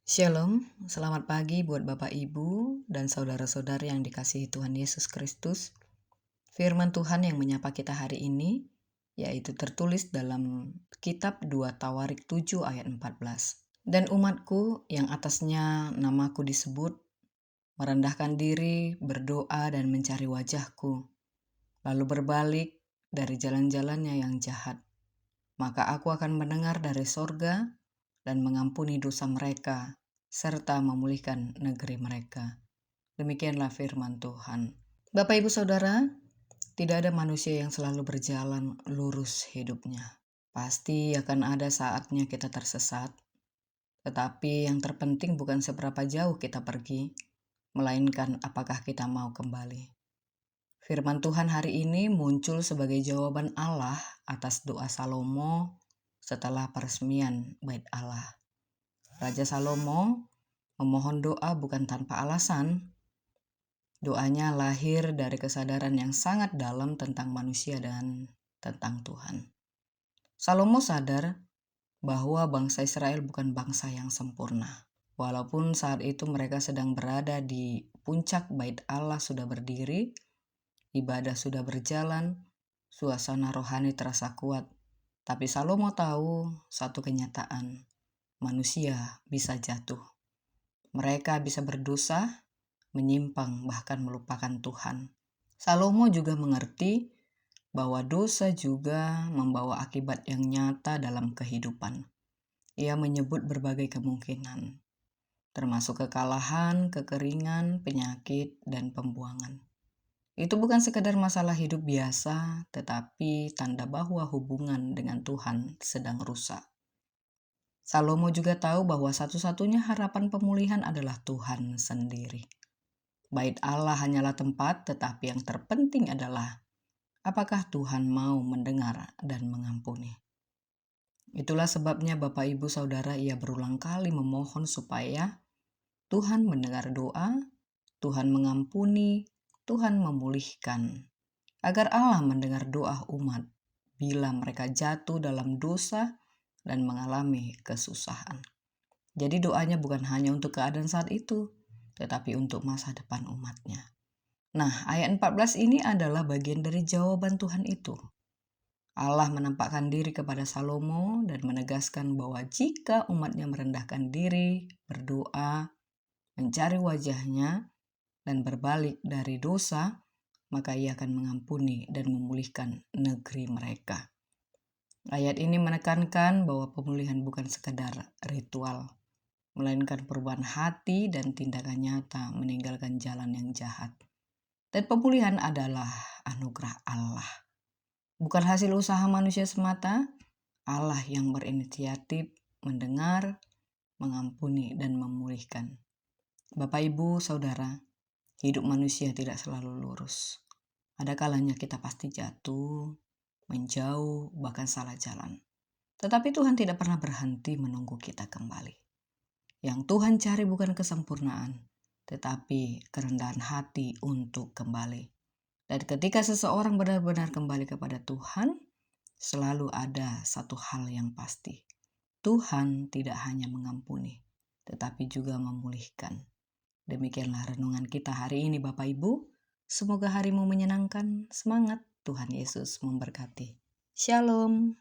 Shalom, selamat pagi buat Bapak Ibu dan saudara-saudara yang dikasihi Tuhan Yesus Kristus. Firman Tuhan yang menyapa kita hari ini, yaitu tertulis dalam kitab 2 Tawarik 7 ayat 14. Dan umatku yang atasnya namaku disebut, merendahkan diri, berdoa dan mencari wajahku, lalu berbalik dari jalan-jalannya yang jahat. Maka aku akan mendengar dari sorga dan mengampuni dosa mereka, serta memulihkan negeri mereka. Demikianlah firman Tuhan. Bapak Ibu Saudara, tidak ada manusia yang selalu berjalan lurus hidupnya. Pasti akan ada saatnya kita tersesat, tetapi yang terpenting bukan seberapa jauh kita pergi, melainkan apakah kita mau kembali. Firman Tuhan hari ini muncul sebagai jawaban Allah atas doa Salomo setelah peresmian Bait Allah. Raja Salomo memohon doa bukan tanpa alasan. Doanya lahir dari kesadaran yang sangat dalam tentang manusia dan tentang Tuhan. Salomo sadar bahwa bangsa Israel bukan bangsa yang sempurna. Walaupun saat itu mereka sedang berada di puncak Bait Allah sudah berdiri, ibadah sudah berjalan, suasana rohani terasa kuat. Tapi Salomo tahu satu kenyataan, manusia bisa jatuh. Mereka bisa berdosa, menyimpang, bahkan melupakan Tuhan. Salomo juga mengerti bahwa dosa juga membawa akibat yang nyata dalam kehidupan. Ia menyebut berbagai kemungkinan, termasuk kekalahan, kekeringan, penyakit, dan pembuangan. Itu bukan sekadar masalah hidup biasa, tetapi tanda bahwa hubungan dengan Tuhan sedang rusak. Salomo juga tahu bahwa satu-satunya harapan pemulihan adalah Tuhan sendiri. Bait Allah hanyalah tempat, tetapi yang terpenting adalah apakah Tuhan mau mendengar dan mengampuni. Itulah sebabnya Bapak Ibu Saudara ia berulang kali memohon supaya Tuhan mendengar doa, Tuhan mengampuni, Tuhan memulihkan. Agar Allah mendengar doa umat bila mereka jatuh dalam dosa dan mengalami kesusahan. Jadi doanya bukan hanya untuk keadaan saat itu, tetapi untuk masa depan umatnya. Nah, ayat 14 ini adalah bagian dari jawaban Tuhan itu. Allah menampakkan diri kepada Salomo dan menegaskan bahwa jika umatnya merendahkan diri, berdoa, mencari wajahnya, dan berbalik dari dosa, maka ia akan mengampuni dan memulihkan negeri mereka. Ayat ini menekankan bahwa pemulihan bukan sekadar ritual, melainkan perubahan hati dan tindakan nyata meninggalkan jalan yang jahat. Dan pemulihan adalah anugerah Allah. Bukan hasil usaha manusia semata, Allah yang berinisiatif mendengar, mengampuni, dan memulihkan. Bapak, Ibu, Saudara, hidup manusia tidak selalu lurus. Ada kalanya kita pasti jatuh, menjauh, bahkan salah jalan. Tetapi Tuhan tidak pernah berhenti menunggu kita kembali. Yang Tuhan cari bukan kesempurnaan, tetapi kerendahan hati untuk kembali. Dan ketika seseorang benar-benar kembali kepada Tuhan, selalu ada satu hal yang pasti. Tuhan tidak hanya mengampuni, tetapi juga memulihkan. Demikianlah renungan kita hari ini Bapak Ibu. Semoga harimu menyenangkan, semangat, Tuhan Yesus memberkati. Shalom.